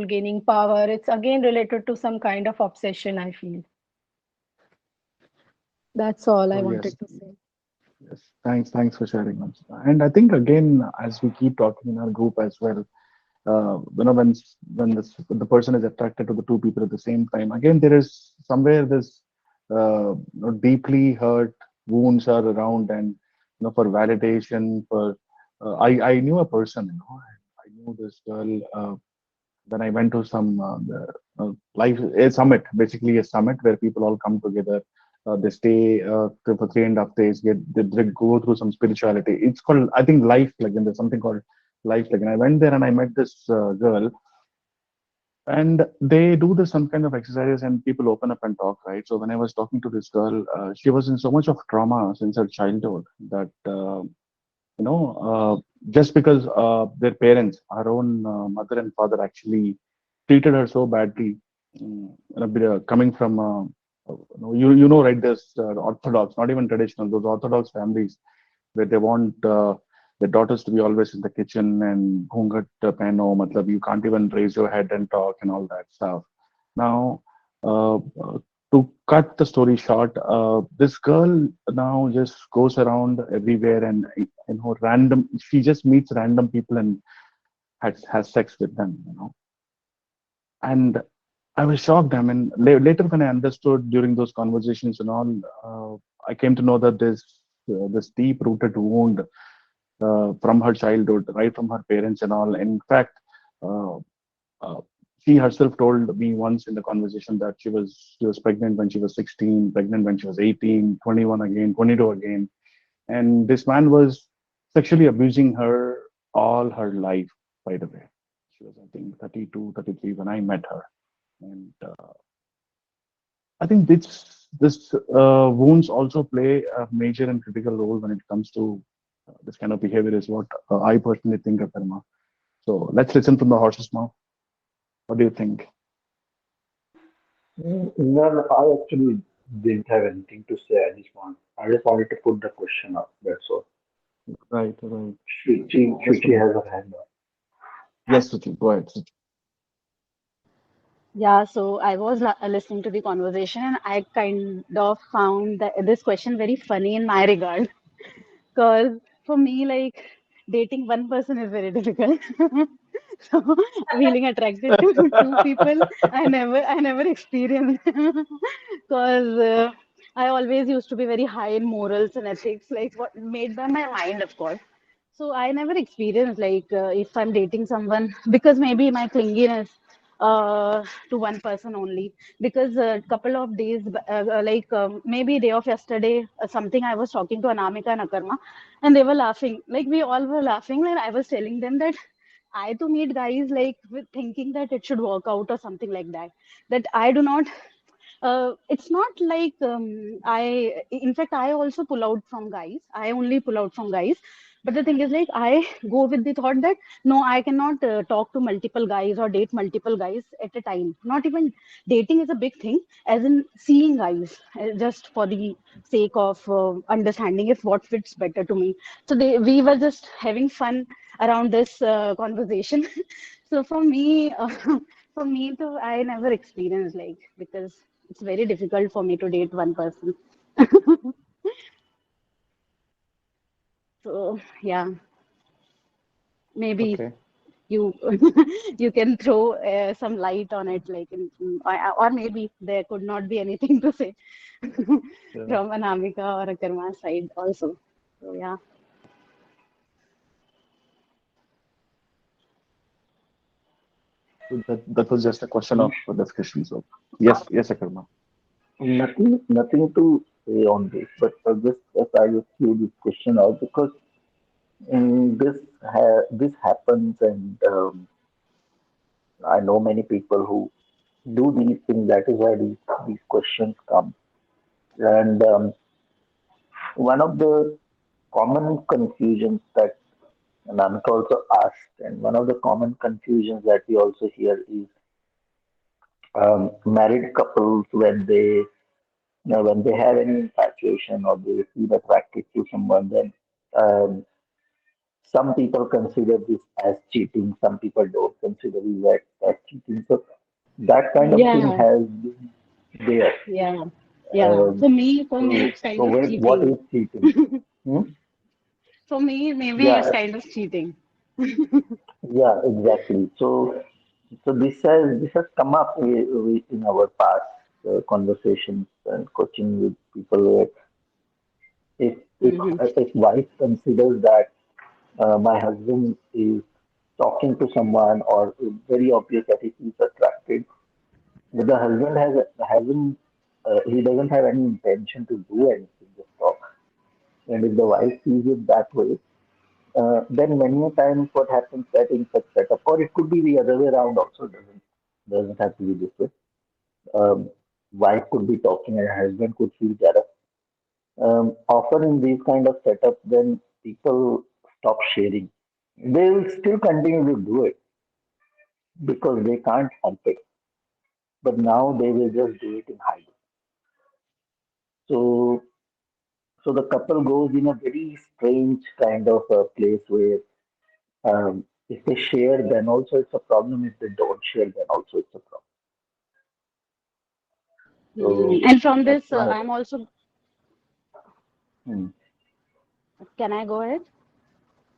gaining power, it's again related to some kind of obsession, I feel. That's all I Oh, wanted yes. to say. Yes, thanks for sharing, Vanshika. And I think again, as we keep talking in our group as well, when the person is attracted to the two people at the same time, again there is somewhere this deeply hurt wounds are around, and for validation, for I knew a person, I knew this girl when I went to some life a summit, basically a summit where people all come together. They stay for 3.5 days. They go through some spirituality. It's called, I think, Life Legend. There's something called Life Legend. I went there and I met this girl, and they do this some kind of exercises, and people open up and talk, right? So when I was talking to this girl, she was in so much of trauma since her childhood that just because their parents, our own mother and father, actually treated her so badly, coming from right, this orthodox, not even traditional, those orthodox families where they want their daughters to be always in the kitchen and घूंघट पहनो, matlab you can't even raise your head and talk and all that stuff. Now, to cut the story short, this girl now just goes around everywhere and she just meets random people and has sex with them, And I was shocked. I mean, later when I understood during those conversations and all, I came to know that this deep-rooted wound from her childhood, right from her parents and all. In fact, uh, she herself told me once in the conversation that she was pregnant when she was 16, pregnant when she was 18, 21 again, 22 again, and this man was sexually abusing her all her life. By the way, she was, I think, 32, 33 when I met her, and I think this wounds also play a major and critical role when it comes to this kind of behavior. Is what I personally think of, Karma. So let's listen from the horse's mouth. What do you think? No, I actually didn't have anything to say. I just wanted to put the question up. That's all. Right, right. She has her hand up. Yes, Suchi, go ahead. Suchi. Yeah, so I was listening to the conversation and I kind of found this question very funny in my regard. Because for me, like dating one person is very difficult. So feeling attracted to two people, I never experienced. Because I always used to be very high in morals and ethics, like what made by my mind, of course. So I never experienced like if I'm dating someone because maybe my clinginess to one person only because a couple of days like maybe day of yesterday something I was talking to Anamika and Akarma and they were laughing like we all were laughing and I was telling them that I to meet guys like with thinking that it should work out or something like that that I do not it's not like in fact, I also pull out from guys. I only pull out from guys. But the thing is, like, I go with the thought that no, I cannot talk to multiple guys or date multiple guys at a time. Not even dating is a big thing, as in seeing guys just for the sake of understanding if what fits better to me. So we were just having fun around this conversation. So for me, for me, too, I never experienced like because it's very difficult for me to date one person. So yeah, maybe Okay. you you can throw some light on it, like, or maybe there could not be anything to say Yeah. from Anamika or Akarma's side also. So yeah. So that was just a question of discussion. So yes, Akarma. Nothing to say on this, but just as I just threw this question out because this happens, and I know many people who do these things. That is why these questions come. And one of the common confusions that Namika also asked, and one of the common confusions that we also hear is married couples when they have any infatuation or they feel attracted to someone, then um, some people consider this as cheating, some people don't consider it as cheating. So that kind of thing Yeah, has been there. yeah, yeah. Um, For me, so, it's kind of what cheating. is cheating? Hmm? For me, maybe it's Yeah, kind of cheating. yeah, exactly. So this has come up in our past conversations and coaching with people. Where if if Hmm. if wife considers that my husband is talking to someone or it's very obvious that he feels attracted, but the husband hasn't he doesn't have any intention to do anything, just talk. And if the wife sees it that way, then many a times what happens that in such setup, or it could be the other way around also, doesn't have to be this way. Um, Wife could be talking and husband could feel jealous. Often in these kind of setups, then people stop sharing. They will still continue to do it because they can't help it. But now they will just do it in hiding. So, so the couple goes in a very strange kind of a place where if they share, then also it's a problem. If they don't share, then also it's a problem. So And from that's this, why. I'm also, Hmm. can I go ahead?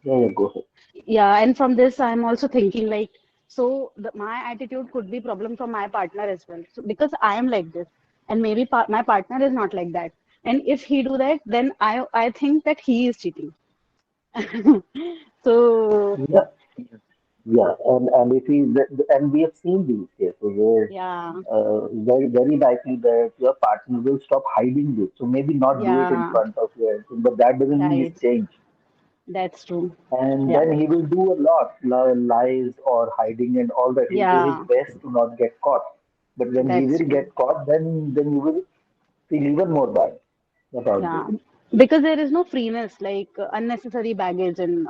Yeah, yeah, go ahead. Yeah, and from this, I'm also thinking like, so my attitude could be problem from my partner as well. So because I am like this, and maybe my partner is not like that. And if he do that, then I think that he is cheating. So Yeah, Yeah, and if he and we have seen these cases where Yeah, very likely that your partner will stop hiding this. So maybe not do it in yeah, front of you, or anything, but that doesn't mean right. he's changed. That's true. And Yeah, then he will do a lot, lies or hiding and all that. He'll do his yeah, best to not get caught. But when he that's will true. get caught, then you will feel even more bad about this. Yeah, because there is no freeness, like unnecessary baggage and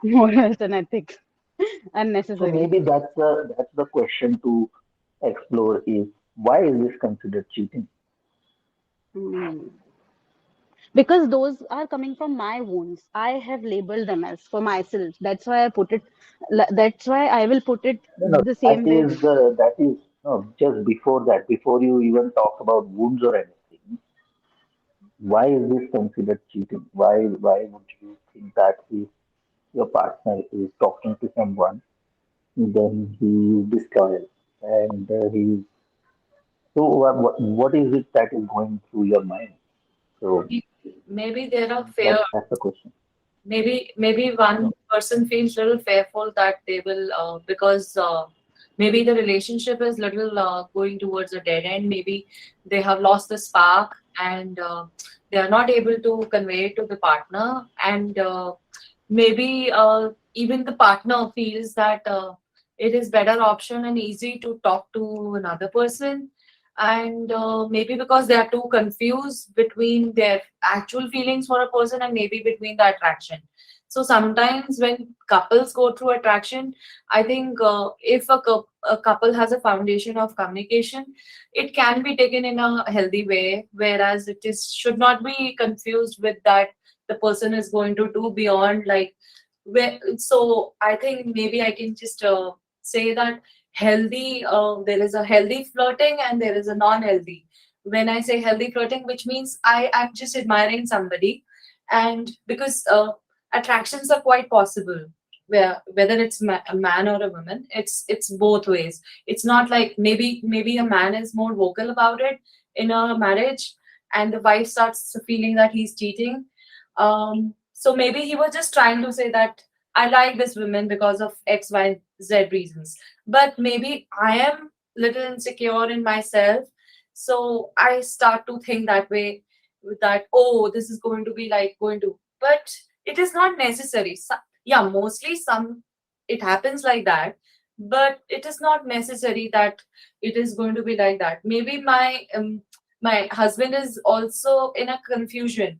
morals and ethics. So Unnecessary. maybe that's the question to explore is why is this considered cheating? Hmm. Because those are coming from my wounds. I have labeled them as for myself. That's why I put it. That's why I will put it No, no, the same way. that is no, just before that, before you even talk about wounds or anything, why is this considered cheating? Why would you think that if your partner is talking to someone, then he is disloyal and he so what is it that is going through your mind? So Maybe there are fear. that's the question. Maybe one person feels little fearful that they will because maybe the relationship is little going towards a dead end. Maybe they have lost the spark and they are not able to convey it to the partner, and maybe even the partner feels that it is better option and easy to talk to another person, and maybe because they are too confused between their actual feelings for a person and maybe between the attraction. So sometimes when couples go through attraction, I think if a couple has a foundation of communication, it can be taken in a healthy way, whereas it is should not be confused with that the person is going to do beyond like where. So I think maybe I can just say that healthy there is a healthy flirting and there is a non-healthy. When I say healthy flirting, which means I am just admiring somebody, and because attractions are quite possible, where whether it's a man or a woman, it's both ways. It's not like maybe a man is more vocal about it in a marriage and the wife starts feeling that he's cheating. So maybe he was just trying to say that I like this woman because of X, Y, Z reasons. But maybe I am little insecure in myself. So I start to think that way with that, oh, this is going to be like going to, but it is not necessary. Yeah, mostly some it happens like that, but it is not necessary that it is going to be like that. Maybe my husband is also in a confusion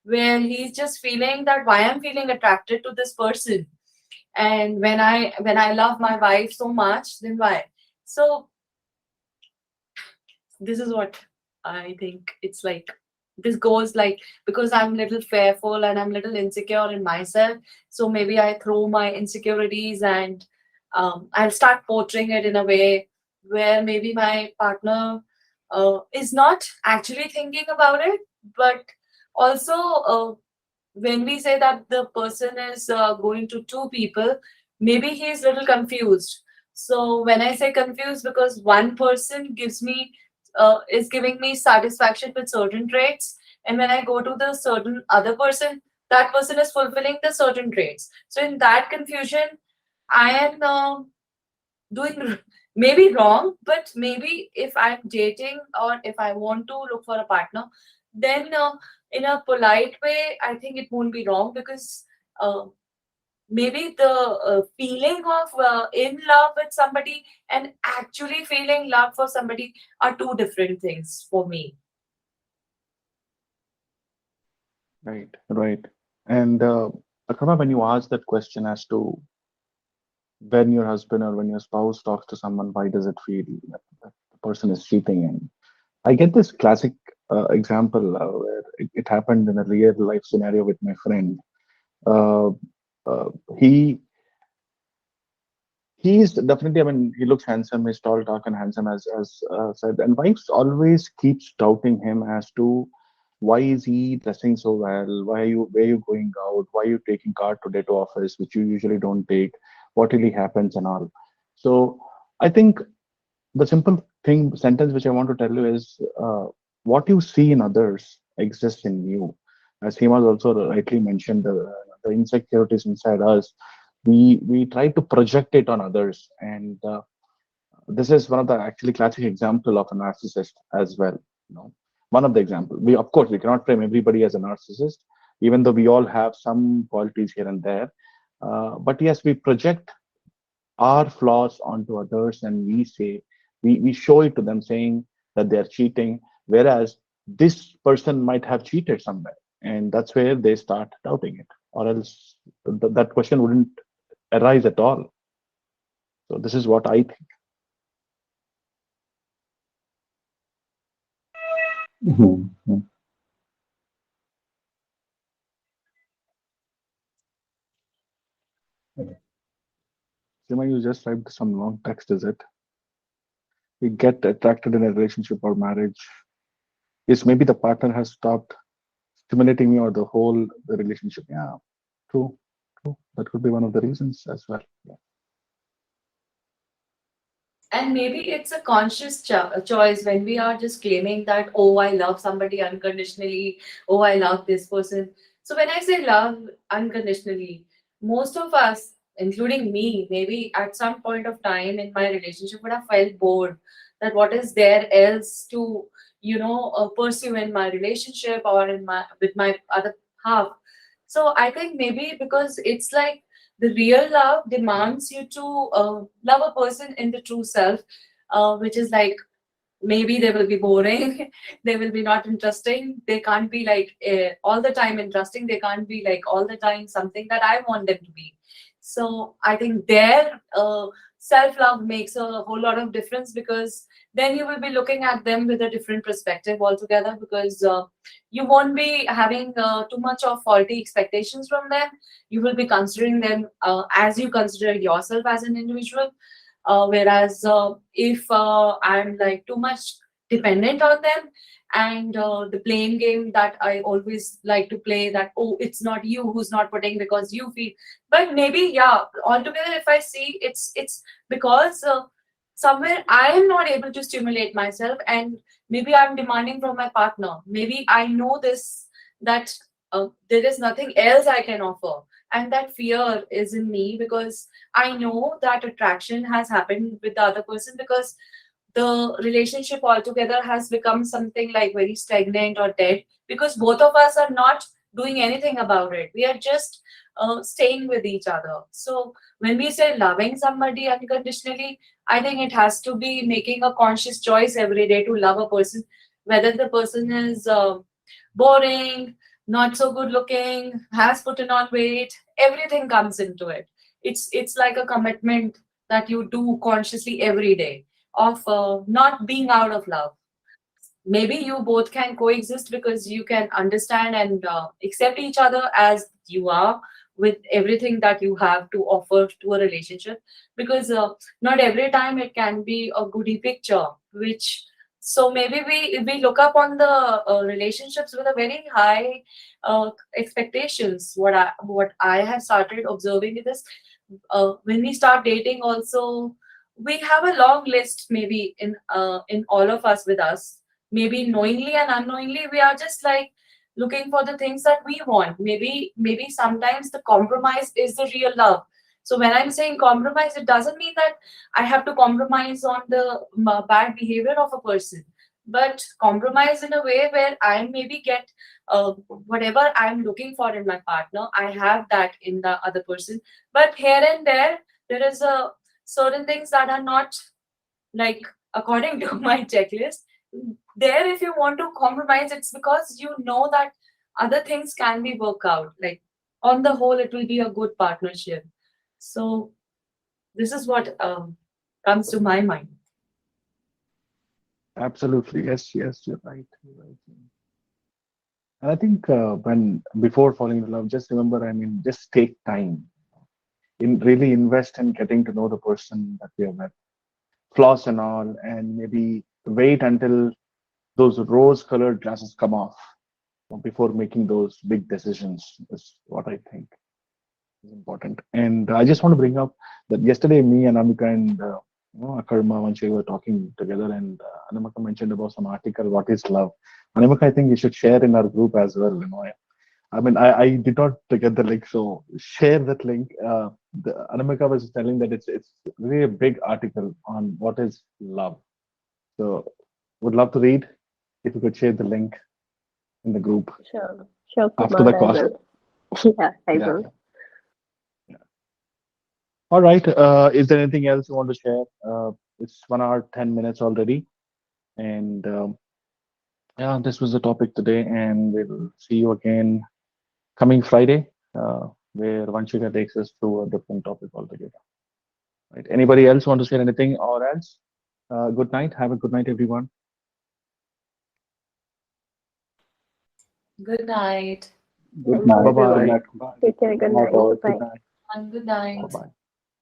where he's just feeling that why I'm feeling attracted to this person, and when I love my wife so much, then why? So this is what I think. It's like this goes like because I'm little fearful and I'm little insecure in myself, so maybe I throw my insecurities and I'll start portraying it in a way where maybe my partner is not actually thinking about it, but also when we say that the person is going to two people, maybe he is little confused. So when I say confused, because one person gives me is giving me satisfaction with certain traits, and when I go to the certain other person, that person is fulfilling the certain traits. So in that confusion, I am doing maybe wrong, but maybe if I'm dating or if I want to look for a partner, then in a polite way, I think it won't be wrong because uh, maybe the feeling of in love with somebody and actually feeling love for somebody are two different things for me. Right, right. And Akrama, when you ask that question as to when your husband or when your spouse talks to someone, why does it feel that the person is cheating? And I get this classic example where it happened in a real life scenario with my friend. Uh, uh, he he's definitely. I mean, he looks handsome. He's tall, dark, and handsome, as said. And wives always keeps doubting him as to why is he dressing so well? Where are you going out? Why are you taking car today to office, which you usually don't take? What really happens and all. So I think the simple thing sentence which I want to tell you is what you see in others exists in you. As Hema also rightly mentioned, the insecurities inside us we try to project it on others, and this is one of the actually classic example of a narcissist as well. You know, one of the example. We, of course, we cannot frame everybody as a narcissist, even though we all have some qualities here and there. But yes, we project our flaws onto others, and we say, we show it to them, saying that they're cheating, whereas this person might have cheated somewhere, and that's where they start doubting it, or else that question wouldn't arise at all. So this is what I think. Mhm. Sima, you just typed some long text, is it? We get attracted in a relationship or marriage. Yes, maybe the partner has stopped stimulating me, or the relationship. Yeah, true, true. That could be one of the reasons as well. Yeah. And maybe it's a conscious choice when we are just claiming that, oh, I love somebody unconditionally, oh, I love this person. So when I say love unconditionally, most of us, including me, maybe at some point of time in my relationship would have felt bored, that what is there else to, pursue in my relationship or in my with my other half. So I think maybe because it's like the real love demands you to love a person in the true self, which is like maybe they will be boring, they will be not interesting, they can't be like all the time interesting, they can't be like all the time something that I want them to be. So I think their self love makes a whole lot of difference, because then you will be looking at them with a different perspective altogether, because you won't be having too much of faulty expectations from them. You will be considering them as you consider yourself as an individual. Whereas if I'm like too much dependent on them, and the blame game that I always like to play, that, oh, it's not you who's not putting because you feel, but maybe, yeah, altogether if I see, it's because somewhere I am not able to stimulate myself, and maybe I'm demanding from my partner. Maybe I know this, that there is nothing else I can offer, and that fear is in me, because I know that attraction has happened with the other person, because the relationship altogether has become something like very stagnant or dead, because both of us are not doing anything about it. We are just staying with each other. So when we say loving somebody unconditionally, I think it has to be making a conscious choice every day to love a person, whether the person is boring, not so good looking, has put on weight, everything comes into it. It's like a commitment that you do consciously every day, of not being out of love. Maybe you both can coexist because you can understand and accept each other as you are, with everything that you have to offer to a relationship, because not every time it can be a goodie picture, which, so maybe we look up on the relationships with a very high expectations. What I have started observing is, when we start dating also, we have a long list, maybe in all of us, with us, maybe knowingly and unknowingly, we are just like looking for the things that we want. Maybe sometimes the compromise is the real love. So when I'm saying compromise, it doesn't mean that I have to compromise on the bad behavior of a person, but compromise in a way where I maybe get whatever I'm looking for in my partner, I have that in the other person. But here and there is a certain things that are not like according to my checklist. There, if you want to compromise, it's because you know that other things can be worked out. Like, on the whole, it will be a good partnership. So this is what comes to my mind. Absolutely. Yes, yes, you're right. You're right. And I think when before falling in love, just remember, I mean, just take time. Really invest in getting to know the person that we have met, flaws and all, and maybe wait until those rose-colored glasses come off before making those big decisions. Is what I think is important. And I just want to bring up that yesterday, me and Amika and Akarma Vanchi were talking together, and Anamika mentioned about some article, "What is love?" Anamika, I think you should share in our group as well. I mean, I did not get the link, so share that link. Anamika was telling that it's really a big article on what is love. So would love to read. If you could share the link in the group Sure. Sure, after the Kumar, I call. will. Yeah, I Yeah. will. All right. Is there anything else you want to share? It's 1 hour, 10 minutes already. And yeah, this was the topic today. And we'll see you again coming Friday, where Vanshika takes us through a different topic altogether. Right. Anybody else want to share anything or else? Good night. Have a good night, everyone. Good night. Good Thank you, night. Bye-bye. everyone. Bye. Take care. Good Good night, night. all. Bye. And good night. Bye-bye.